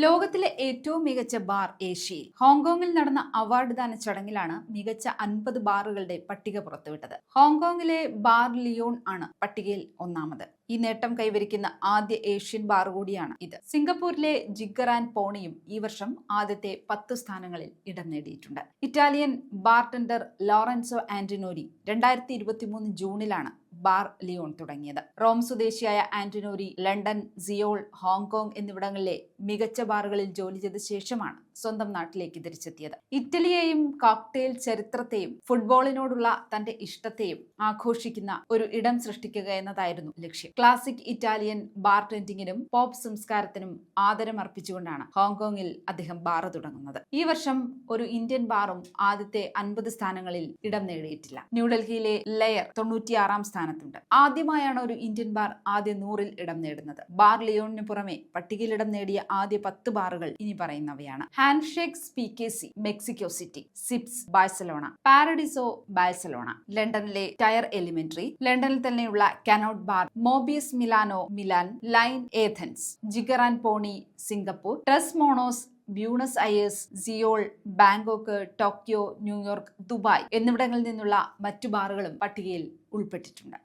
ലോകത്തിലെ ഏറ്റവും മികച്ച ബാർ ഏഷ്യയിൽ ഹോങ്കോങ്ങിൽ നടന്ന അവാർഡ് ദാന ചടങ്ങിലാണ് മികച്ച 50 ബാറുകളുടെ പട്ടിക പുറത്തുവിട്ടത്. ഹോങ്കോങ്ങിലെ ബാർ ലിയോൺ ആണ് പട്ടികയിൽ ഒന്നാമത്. ഈ നേട്ടം കൈവരിക്കുന്ന ആദ്യ ഏഷ്യൻ ബാർ കൂടിയാണ് ഇത്. സിംഗപ്പൂരിലെ ജിഗർ ആൻഡ് പോണിയും ഈ വർഷം ആദ്യത്തെ 10 സ്ഥാനങ്ങളിൽ ഇടം നേടിയിട്ടുണ്ട്. ഇറ്റാലിയൻ ബാർടെൻഡർ ലോറൻസോ ആന്റനോരി 2023 ജൂണിലാണ് ബാർ ലിയോൺ തുടങ്ങിയത്. റോം സ്വദേശിയായ ആന്റനോരി ലണ്ടൻ, സിയോൾ, ഹോങ്കോങ് എന്നിവിടങ്ങളിലെ മികച്ച ബാറുകളിൽ ജോലി ചെയ്ത ശേഷമാണ് സ്വന്തം നാട്ടിലേക്ക് തിരിച്ചെത്തിയത്. ഇറ്റലിയെയും കോക്ടെയിൽ ചരിത്രത്തെയും ഫുട്ബോളിനോടുള്ള തന്റെ ഇഷ്ടത്തെയും ആഘോഷിക്കുന്ന ഒരു ഇടം സൃഷ്ടിക്കുക എന്നതായിരുന്നു ലക്ഷ്യം. ക്ലാസിക് ഇറ്റാലിയൻ ബാർടെൻഡിങ്ങിനും പോപ്പ് സംസ്കാരത്തിനും ആദരം അർപ്പിച്ചുകൊണ്ടാണ് ഹോങ്കോങ്ങിൽ അദ്ദേഹം ബാർ തുടങ്ങുന്നത്. ഈ വർഷം ഒരു ഇന്ത്യൻ ബാറും ആദ്യത്തെ 50 സ്ഥാനങ്ങളിൽ ഇടം നേടിയിട്ടില്ല. ന്യൂഡൽഹിയിലെ ലെയർ 96 സ്ഥാനത്തുണ്ട്. ആദ്യമായാണ് ഒരു ഇന്ത്യൻ ബാർ ആദ്യ 100-ൽ ഇടം നേടുന്നത്. ബാർ ലിയോണിന് പുറമെ പട്ടികയിൽ ഇടം നേടിയ ആദ്യ 10 ബാറുകൾ ഇനി പറയുന്നവയാണ്: handshakes PKC Mexico City, Sips Barcelona, Paradiso Barcelona, ലണ്ടനിലെ ടയർ എലിമെന്ററി, ലണ്ടനിൽ തന്നെയുള്ള Connaught bar, Mobius Milano Milan, line Athens, Jigger and Pony Singapore, Tres Monos Buenos Aires, Seoul, Bangkok, Tokyo, New York, Dubai എന്നിവിടങ്ങളിൽ നിന്നുള്ള മറ്റു ബാറുകളും പട്ടികയിൽ ഉൾപ്പെട്ടിട്ടുണ്ട്.